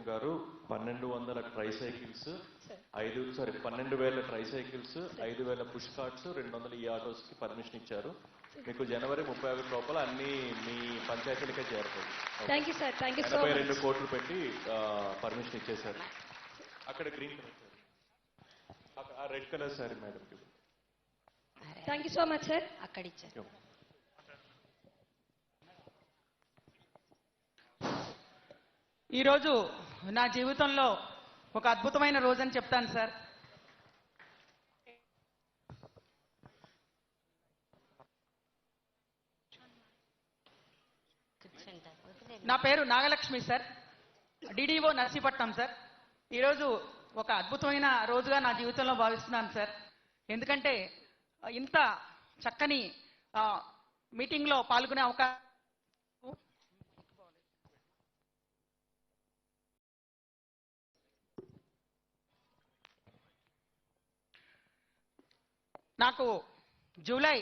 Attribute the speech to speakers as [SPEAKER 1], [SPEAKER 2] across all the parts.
[SPEAKER 1] గారు 1200 tricycles 12,000 tricycles 5,000 push carts 200 ఈ autos కి పర్మిషన్ ఇచ్చారు. మీకు జనవరి 31 లోపల అన్ని మీ పంచాయతీలకే చేరుతాయి. 82 కోట్లు పెట్టి పర్మిషన్ ఇచ్చేశారు. అక్కడ green colour sorry, red colour sorry madam.
[SPEAKER 2] Thank you so much sir. అక్కడ ఇచ్చారు.
[SPEAKER 3] ఈరోజు నా జీవితంలో ఒక అద్భుతమైన రోజు అని చెప్తాను సార్. నా పేరు Nagalakshmi sir, DDO Narsipatnam sir. ఈరోజు ఒక అద్భుతమైన రోజుగా నా జీవితంలో భావిస్తున్నాను సార్. ఎందుకంటే ఇంత చక్కని మీటింగ్లో పాల్గొనే అవకాశం నాకు జూలై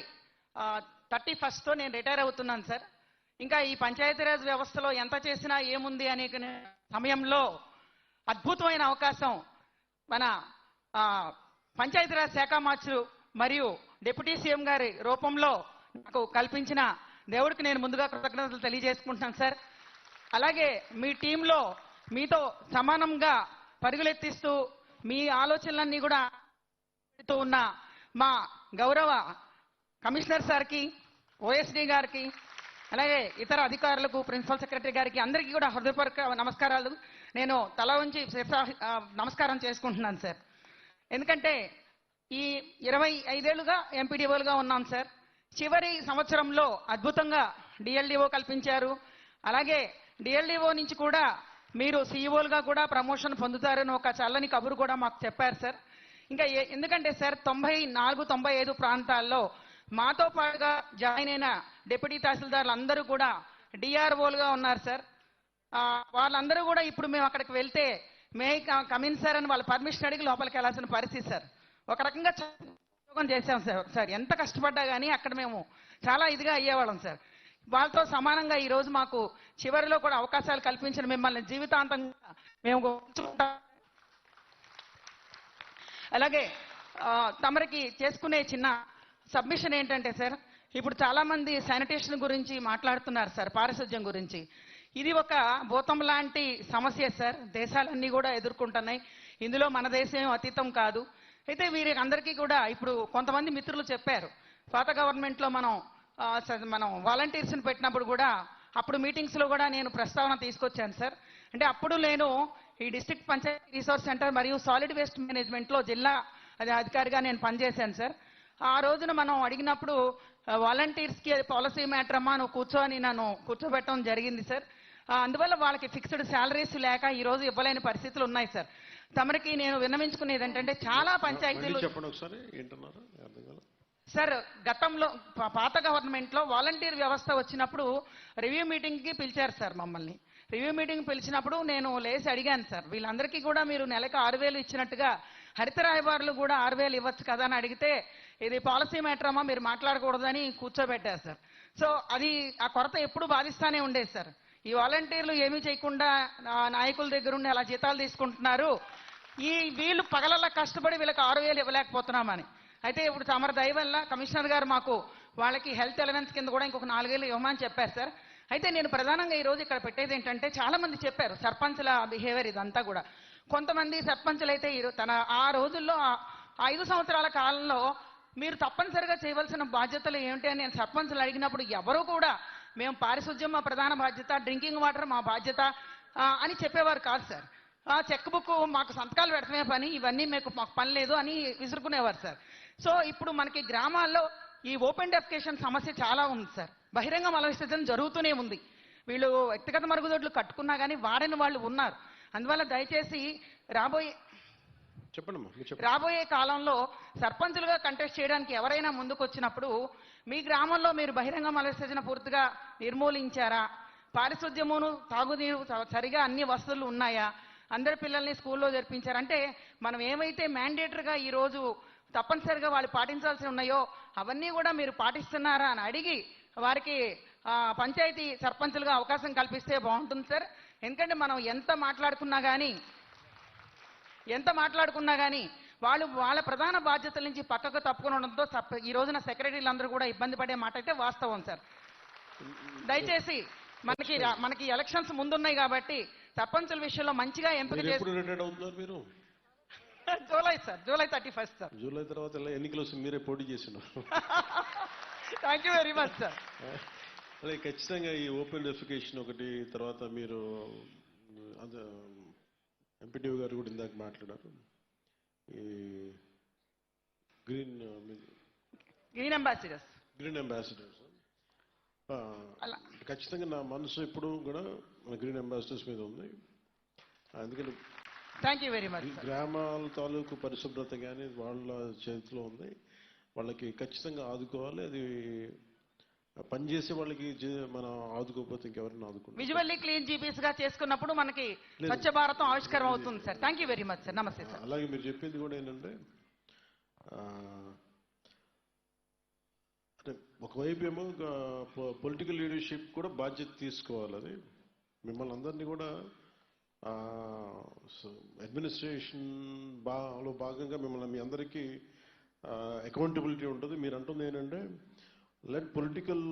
[SPEAKER 3] 31తో నేను రిటైర్ అవుతున్నాను సార్. ఇంకా ఈ పంచాయతీరాజ్ వ్యవస్థలో ఎంత చేసినా ఏముంది అనే సమయంలో అద్భుతమైన అవకాశం మన పంచాయతీరాజ్ శాఖ మార్చులు మరియు డిప్యూటీ సీఎం గారి రూపంలో నాకు కల్పించిన దేవుడికి నేను ముందుగా కృతజ్ఞతలు తెలియజేసుకుంటున్నాను సార్. అలాగే మీ టీంలో మీతో సమానంగా పరుగులెత్తిస్తూ మీ ఆలోచనలన్నీ కూడా ఉన్న మా గౌరవ కమిషనర్ సార్కి, ఓఎస్డీ గారికి, అలాగే ఇతర అధికారులకు, ప్రిన్సిపల్ సెక్రటరీ గారికి అందరికీ కూడా హృదయపూర్వక నమస్కారాలు. నేను తల వంచి నమస్కారం చేసుకుంటున్నాను సార్. ఎందుకంటే ఈ 25 ఏళ్లుగా ఎంపీడీఓలుగా ఉన్నాం సార్. చివరి సంవత్సరంలో అద్భుతంగా డిఎల్డిఓ కల్పించారు. అలాగే డిఎల్డిఓ నుంచి కూడా మీరు సిఇఓలుగా కూడా ప్రమోషన్ పొందుతారని ఒక చల్లని కబురు కూడా మాకు చెప్పారు సార్. ఇంకా ఎందుకంటే సార్ 94, 95 ప్రాంతాల్లో మాతో పాటుగా జాయిన్ అయిన డిప్యూటీ తహసీల్దార్లు అందరూ కూడా డిఆర్ఓలుగా ఉన్నారు సార్. వాళ్ళందరూ కూడా ఇప్పుడు మేము అక్కడికి వెళ్తే మే కమిన్ సార్ అని వాళ్ళ పర్మిషన్ అడిగి లోపలికి వెళ్ళాల్సిన పరిస్థితి సార్. ఒక రకంగా ఉద్యోగం చేసాం సార్. ఎంత కష్టపడ్డా కానీ అక్కడ మేము చాలా ఇదిగా అయ్యేవాళ్ళం సార్. వాళ్ళతో సమానంగా ఈరోజు మాకు చివరిలో కూడా అవకాశాలు కల్పించిన మిమ్మల్ని జీవితాంతంగా మేము గుర్తుంటాం. అలాగే తమరికి చేసుకునే చిన్న సబ్మిషన్ ఏంటంటే సార్, ఇప్పుడు చాలా మంది శానిటేషన్ గురించి మాట్లాడుతున్నారు సార్, పారిశుధ్యం గురించి. ఇది ఒక భూతం లాంటి సమస్య సార్. దేశాలన్నీ కూడా ఎదుర్కొంటున్నాయి. ఇందులో మన దేశం అతీతం కాదు. అయితే వీరి అందరికీ కూడా ఇప్పుడు కొంతమంది మిత్రులు చెప్పారు, పాత గవర్నమెంట్లో మనం వాలంటీర్స్ని పెట్టినప్పుడు కూడా అప్పుడు మీటింగ్స్లో కూడా నేను ప్రస్తావన తీసుకొచ్చాను సార్. అంటే అప్పుడు నేను ఈ డిస్ట్రిక్ట్ పంచాయతీ రిసోర్స్ సెంటర్ మరియు సాలిడ్ వేస్ట్ మేనేజ్మెంట్లో జిల్లా అధికారిగా నేను పనిచేశాను సార్. ఆ రోజున మనం అడిగినప్పుడు వాలంటీర్స్కి పాలసీ మ్యాటర్ అమ్మా నువ్వు కూర్చోని నన్ను కూర్చోబెట్టడం జరిగింది సార్. అందువల్ల వాళ్ళకి ఫిక్స్డ్ శాలరీస్ లేక ఈ రోజు ఇవ్వలేని పరిస్థితులు ఉన్నాయి సార్. తమరికి నేను విన్నవించుకునేది ఏంటంటే చాలా పంచాయతీలు సార్ గతంలో పాత గవర్నమెంట్లో వాలంటీర్ వ్యవస్థ వచ్చినప్పుడు రివ్యూ మీటింగ్కి పిలిచారు సార్. మమ్మల్ని రివ్యూ మీటింగ్ పిలిచినప్పుడు నేను లేచి అడిగాను సార్, వీళ్ళందరికీ కూడా మీరు నెలకు 6,000 ఇచ్చినట్టుగా హరిత రాయబారులు కూడా 6,000 ఇవ్వచ్చు కదా అని అడిగితే ఇది పాలసీ మ్యాటర్ అమ్మా మీరు మాట్లాడకూడదని కూర్చోబెట్టారు సార్. సో అది ఆ కొరత ఎప్పుడు బాధిస్తానే ఉండేది సార్. ఈ వాలంటీర్లు ఏమీ చేయకుండా నాయకుల దగ్గర ఉండి అలా జీతాలు తీసుకుంటున్నారు, వీళ్ళు పగలల్లా కష్టపడి వీళ్ళకి 6,000 ఇవ్వలేకపోతున్నామని. అయితే ఇప్పుడు తమరి దయ వల్ల కమిషనర్ గారు మాకు వాళ్ళకి హెల్త్ ఎలవెన్స్ కింద కూడా ఇంకొక 4,000 ఇవ్వమని చెప్పారు సార్. అయితే నేను ప్రధానంగా ఈరోజు ఇక్కడ పెట్టేది ఏంటంటే చాలా మంది చెప్పారు సర్పంచ్ల బిహేవియర్ ఇదంతా కూడా. కొంతమంది సర్పంచులు అయితే ఆ రోజుల్లో 5 సంవత్సరాల కాలంలో మీరు తప్పనిసరిగా చేయవలసిన బాధ్యతలు ఏమిటి అని నేను సర్పంచ్లు అడిగినప్పుడు ఎవరూ కూడా మేము పారిశుధ్యం మా ప్రధాన బాధ్యత, డ్రింకింగ్ వాటర్ మా బాధ్యత అని చెప్పేవారు కాదు సార్. చెక్ బుక్ మాకు సంతకాలు పెడతామే పని, ఇవన్నీ మాకు పని లేదు అని విసురుకునేవారు సార్. సో ఇప్పుడు మనకి గ్రామాల్లో ఈ ఓపెన్ డెఫికేషన్ సమస్య చాలా ఉంది సార్. బహిరంగ మల విసర్జన జరుగుతూనే ఉంది. వీళ్ళు వ్యక్తిగత మరుగుదొడ్లు కట్టుకున్నా కానీ వాడని వాళ్ళు ఉన్నారు. అందువల్ల దయచేసి రాబోయే కాలంలో సర్పంచులుగా కంటెస్ట్ చేయడానికి ఎవరైనా ముందుకు వచ్చినప్పుడు మీ గ్రామంలో మీరు బహిరంగ మల విసర్జన పూర్తిగా నిర్మూలించారా, పారిశుధ్యమును తాగునీరు సరిగా అన్ని వసతులు ఉన్నాయా, అందరి పిల్లల్ని స్కూల్లో జరిపించారంటే మనం ఏమైతే మ్యాండేటరీగా ఈరోజు తప్పనిసరిగా వాళ్ళు పాటించాల్సి ఉన్నాయో అవన్నీ కూడా మీరు పాటిస్తున్నారా అని అడిగి వారికి పంచాయతీ సర్పంచులుగా అవకాశం కల్పిస్తే బాగుంటుంది సార్. ఎందుకంటే మనం ఎంత మాట్లాడుకున్నా కానీ వాళ్ళు వాళ్ళ ప్రధాన బాధ్యతల నుంచి పక్కకు తప్పుకొని ఉండడంతో ఈ రోజున సెక్రటరీలు అందరూ కూడా ఇబ్బంది పడే మాట అయితే వాస్తవం సార్. దయచేసి మనకి ఎలక్షన్స్ ముందున్నాయి కాబట్టి సర్పంచుల విషయంలో మంచిగా ఎంపిక
[SPEAKER 4] మీరు
[SPEAKER 3] చేసి
[SPEAKER 4] ఎప్పుడు రిటైర్డ్ అవుతున్నారు మీరు?
[SPEAKER 3] July 31 sir.
[SPEAKER 4] జూలై తర్వాత ఎలా ఎన్నికలు వస్తుంది, మీరే పోటీ చేసినారు.
[SPEAKER 3] Thank you very much sir.
[SPEAKER 4] అదే ఖచ్చితంగా ఈ ఓపెన్ డెఫికేషన్ ఒకటి, తర్వాత మీరు ఎంపీటీఓ గారు కూడా ఇందాక మాట్లాడారు, ఈ
[SPEAKER 3] గ్రీన్ అంబాసిడర్స్
[SPEAKER 4] ఖచ్చితంగా నా మనసు ఎప్పుడు కూడా మన గ్రీన్ అంబాసిడర్స్ మీద ఉంది. అందుకని
[SPEAKER 3] థ్యాంక్ యూ వెరీ మచ్.
[SPEAKER 4] గ్రామాల తాలూకు పరిశుభ్రత కానీ వాళ్ళ చేతిలో ఉంది, వాళ్ళకి ఖచ్చితంగా ఆదుకోవాలి. అది పనిచేసే వాళ్ళకి మనం ఆదుకోకపోతే ఇంకెవరైనా ఆదుకుంటాం.
[SPEAKER 3] విజువల్లీ క్లీన్ జీపీఎస్ గా చేసుకున్నప్పుడు మనకి స్వచ్ఛ భారతం ఆవిష్కారం అవుతుంది sir. Thank you very much sir. నమస్తే సార్.
[SPEAKER 4] అలాగే మీరు చెప్పింది కూడా ఏంటంటే అంటే ఒకవైపు ఏమో పొలిటికల్ లీడర్షిప్ కూడా బాధ్యత తీసుకోవాలి. అది మిమ్మల్ని అందరినీ కూడా అడ్మినిస్ట్రేషన్ లో భాగంగా మిమ్మల్ని మీ అందరికీ అకౌంటబిలిటీ ఉంటుంది. మీరు అంటుంది ఏంటంటే let political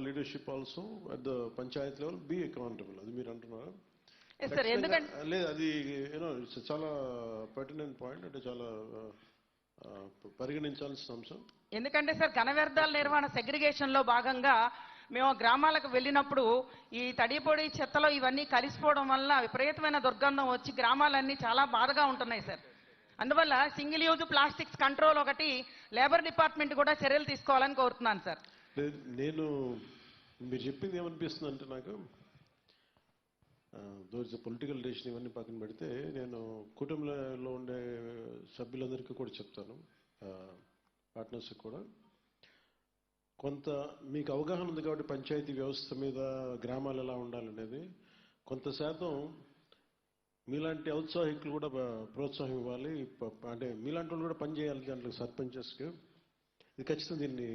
[SPEAKER 4] leadership also at the panchayat level be accountable. అది మీరు అంటున్నారా? లేదు, అది యూనో ఇట్స్ చాలా పర్టినెంట్ పాయింట్, అంటే చాలా పరిగణించాల్సిన అంశం.
[SPEAKER 3] ఎందుకంటే సార్ ఘన వ్యర్థాల నిర్వహణ సెగ్రిగేషన్ లో భాగంగా మేము గ్రామాలకు వెళ్ళినప్పుడు ఈ తడిపొడి చెత్తలో ఇవన్నీ కలిసిపోవడం వల్ల విపరీతమైన దుర్గంధం వచ్చి గ్రామాలన్నీ చాలా బాధగా ఉంటున్నాయి సార్. అందువల్ల సింగిల్ యూజ్ ప్లాస్టిక్స్ కంట్రోల్ ఒకటి లేబర్ డిపార్ట్మెంట్ కూడా చర్యలు తీసుకోవాలని కోరుతున్నాను సార్.
[SPEAKER 4] నేను మీరు చెప్పింది ఏమనిపిస్తుంది అంటే నాకు దోస్ పొలిటికల్ డెసిషన్ ఇవన్నీ పక్కన పెడితే నేను కుటుంబంలో ఉండే సభ్యులందరికీ కూడా చెప్తాను, పార్ట్నర్స్ కూడా కొంత మీకు అవగాహన ఉంది కాబట్టి పంచాయతీ వ్యవస్థ మీద గ్రామాలు ఎలా ఉండాలనేది కొంత శాతం మీలాంటి ఔత్సాహికులు కూడా ప్రోత్సాహం ఇవ్వాలి. అంటే మీలాంటి వాళ్ళు కూడా పనిచేయాలి దాంట్లో సర్పంచెస్కి. ఇది ఖచ్చితంగా దీన్ని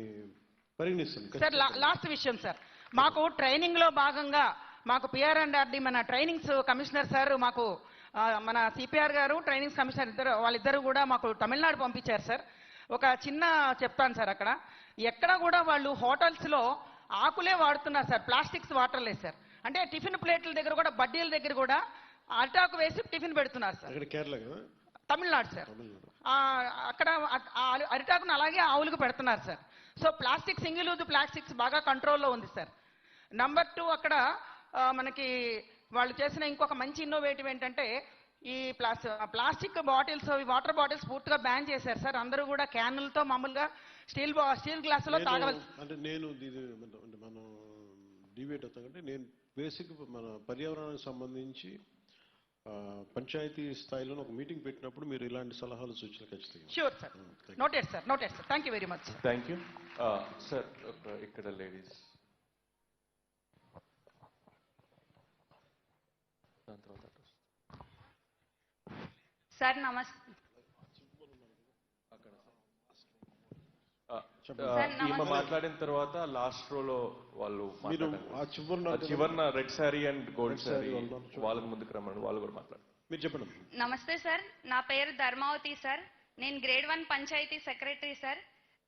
[SPEAKER 4] పరిగణిస్తుంది
[SPEAKER 3] సార్. లాస్ట్ విషయం సార్, మాకు ట్రైనింగ్ లో భాగంగా మాకు పిఆర్&ఆర్డి మన ట్రైనింగ్స్ కమిషనర్ సార్ మాకు మన సిపిఆర్ గారు ట్రైనింగ్స్ కమిషనర్ వాళ్ళిద్దరు కూడా మాకు తమిళనాడు పంపించారు సార్. ఒక చిన్న చెప్తాను సార్, అక్కడ ఎక్కడ కూడా వాళ్ళు హోటల్స్ లో ఆకులే వాడుతున్నారు సార్, ప్లాస్టిక్స్ వాటర్ లేదు సార్. అంటే టిఫిన్ ప్లేట్ల దగ్గర కూడా బడ్డీల దగ్గర కూడా అరిటాకు వేసి టిఫిన్ పెడుతున్నారు సార్.
[SPEAKER 4] కేరళ కదా,
[SPEAKER 3] తమిళనాడు సార్. అక్కడ అరిటాకును అలాగే ఆవులకు పెడుతున్నారు sir. So plastic single use plastics బాగా కంట్రోల్లో ఉంది సార్. నంబర్ 2 అక్కడ మనకి వాళ్ళు చేసిన ఇంకొక మంచి ఇన్నోవేటివ్ ఏంటంటే ఈ ప్లాస్టిక్ బాటిల్స్ వాటర్ బాటిల్స్ పూర్తిగా బ్యాన్ చేశారు సార్. అందరూ కూడా క్యాన్లతో మామూలుగా స్టీల్ గ్లాసులో తాగవలసి.
[SPEAKER 4] అంటే నేను మనం డిబేట్ అవుతామంటే నేను బేసిక్ మన పర్యావరణానికి సంబంధించి పంచాయతీ స్థాయిలో ఒక మీటింగ్ పెట్టినప్పుడు మీరు ఇలాంటి సలహాలు సూచనలు ఖచ్చితంగా.
[SPEAKER 3] Sure sir. Noted sir. Thank you very much.
[SPEAKER 1] Thank you sir. ఇక్కడ లేడీస్
[SPEAKER 2] సార్ నమస్తే.
[SPEAKER 1] ఈమె మాట్లాడిన తర్వాత లాస్ట్ రోలో వాళ్ళు చివరిన red sari and gold sari వాళ్ళకి ముందుకు రమ్మని వాళ్ళు కూడా మాట్లాడారు.
[SPEAKER 4] మీరు చెప్పండి.
[SPEAKER 2] నమస్తే సార్, నా పేరు ధర్మావతి సార్. నేను గ్రేడ్ 1 పంచాయతీ సెక్రటరీ సార్.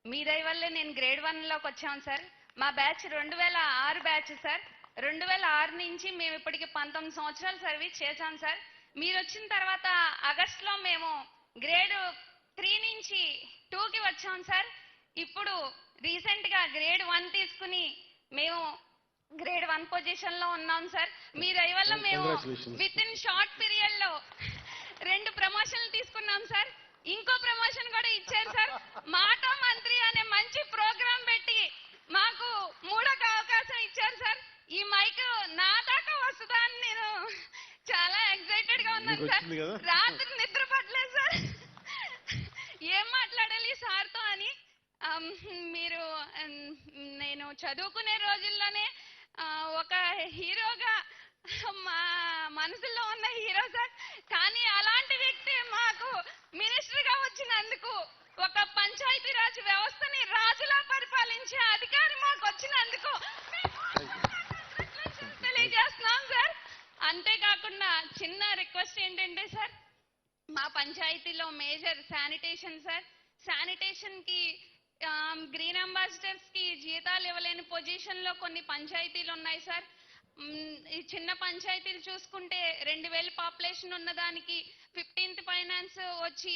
[SPEAKER 2] మీ దయ వల్లే నేను గ్రేడ్ 1 లోకి వచ్చాను సార్. మా బ్యాచ్ 2006 బ్యాచ్ సార్. 2006 నుంచి మేము ఇప్పటికి 19 సంవత్సరాలు సర్వీస్ చేశాం సార్. మీరు వచ్చిన తర్వాత ఆగస్టులో మేము గ్రేడ్ 3 నుంచి 2కి వచ్చాం సార్. ఇప్పుడు రీసెంట్ గా గ్రేడ్ 1 తీసుకుని మేము గ్రేడ్ 1 పొజిషన్ లో ఉన్నాం సార్. మీ దయ వల్ల మేము విత్ ఇన్ షార్ట్ పీరియడ్ లో 2 ప్రమోషన్లు తీసుకున్నాం సార్. ఇంకో ప్రమోషన్ కూడా ఇచ్చారు సార్. మాట మంత్రి అనే మంచి ప్రోగ్రాం పెట్టి మాకు 3వ అవకాశం ఇచ్చారు సార్. ఈ మైక్ నా దాకా వస్తుందా అని నేను చాలా ఎక్సైటెడ్ గా ఉన్నాను సార్. రాత్రి నిద్ర పట్టలేదు సార్, ఏం మాట్లాడాలి సార్తో అని. మీరు నేను చదువుకునే రోజుల్లోనే ఒక హీరోగా మా మనసులో ఉన్న హీరో సార్. కానీ అలాంటి వ్యక్తి మాకు మినిస్టర్ గా వచ్చినందుకు, ఒక పంచాయతీరాజ్ వ్యవస్థని రాజులా పరిపాలించే అధికారి మాకు వచ్చినందుకు తెలియజేస్తున్నాం సార్. అంతేకాకుండా ఏంటంటే సార్, మా పంచాయతీలో మేజర్ శానిటేషన్ సార్. శానిటేషన్ కి గ్రీన్ అంబాసిడర్స్ కి జీతాలు ఇవ్వలేని పొజిషన్ లో కొన్ని పంచాయతీలు ఉన్నాయి సార్. ఈ చిన్న పంచాయతీలు చూసుకుంటే 2000 పాపులేషన్ ఉన్నదానికి 15th ఫైనాన్స్ వచ్చి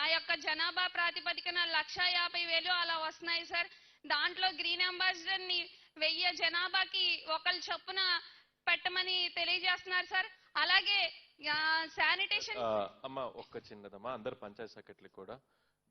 [SPEAKER 2] ఆ యొక్క జనాభా ప్రాతిపదికన 1,50,000 అలా వస్తున్నాయి సార్. దాంట్లో గ్రీన్ అంబాసిడర్ ని 1000 జనాభాకి ఒకళ్ళు చొప్పున పెట్టమని తెలియజేస్తున్నారు సార్. అలాగే శానిటేషన్
[SPEAKER 1] అమ్మ ఒక్క చిన్నదమ్మా, అందరు పంచాయత్ సెక్రటరీ కూడా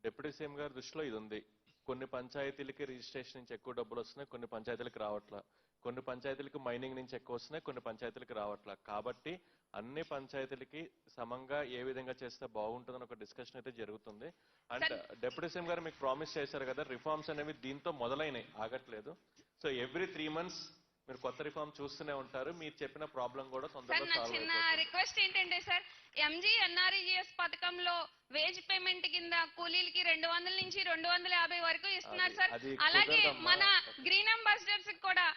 [SPEAKER 1] డిప్యూటీ సీఎం గారి దృష్టిలో ఇది ఉంది. కొన్ని పంచాయతీలకి రిజిస్ట్రేషన్ నుంచి ఎక్కువ డబ్బులు వస్తున్నాయి, కొన్ని పంచాయతీలకు రావట్లా. కొన్ని పంచాయతీలకు మైనింగ్ నుంచి ఎక్కువ వస్తున్నాయి, కొన్ని పంచాయతీలకు రావట్లా. కాబట్టి అన్ని పంచాయతీలకి సమంగా ఏ విధంగా చేస్తే బాగుంటుందని ఒక డిస్కషన్ అయితే జరుగుతుంది. అండ్ డిప్యూటీ సీఎం గారు మీకు ప్రామిస్ చేశారు కదా, రిఫార్మ్స్ అనేవి దీంతో మొదలైనవి, ఆగట్లేదు. సో ఎవ్రీ 3 months మీరు కొత్త రిఫార్మ్ చూస్తూనే ఉంటారు. మీరు చెప్పిన ప్రాబ్లం కూడా తొందరగా సాల్వ్
[SPEAKER 2] చిన్న
[SPEAKER 1] అయిపోతుంది.
[SPEAKER 2] రిక్వెస్ట్ ఏంటంటే సార్, MGNREGS పథకంలో వేజ్ పేమెంట్ కింద కూలీలకి 200 నుంచి 250 వరకు ఇస్తున్నారు సార్.
[SPEAKER 1] అది
[SPEAKER 2] అలాగే
[SPEAKER 1] కుదరదమ్మా.
[SPEAKER 2] మన గ్రీన్ అంబాసిడర్స్ కూడా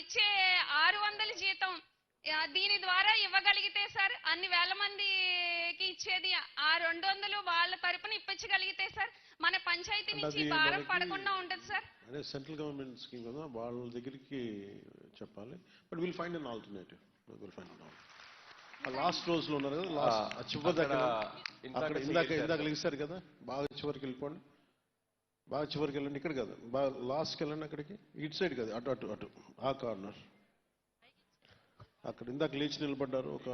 [SPEAKER 2] ఇచ్చే 600 జీతం దీని ద్వారా ఇవ్వగలిగితే సార్, అన్ని వేల మందికి ఇచ్చేది ఆ 200 వాళ్ళ తరపున ఇప్పించగలిగితే సార్, మన పంచాయతీ నుంచి
[SPEAKER 4] అది
[SPEAKER 2] భారం
[SPEAKER 4] మనకి
[SPEAKER 2] పడకుండా ఉంటుంది సార్.
[SPEAKER 4] అదే సెంట్రల్ గవర్నమెంట్ స్కీమ్ కదా, వాళ్ళ దగ్గరికి చెప్పాలి. But will find an alternative. Last రోజులో ఉన్నారు కదా, లాస్ట్ చివరి దగ్గర అక్కడ ఇందాక లెగిస్తారు కదా, బాగా చివరికి వెళ్ళిపోండి, బాగా చివరికి వెళ్ళండి. ఇక్కడ కదా, బాగా లాస్ట్కి వెళ్ళండి, అక్కడికి ఇటు సైడ్ కదా, అటు అటు అటు ఆ కార్నర్ అక్కడ ఇందాక లేచి నిలబడ్డారు ఒక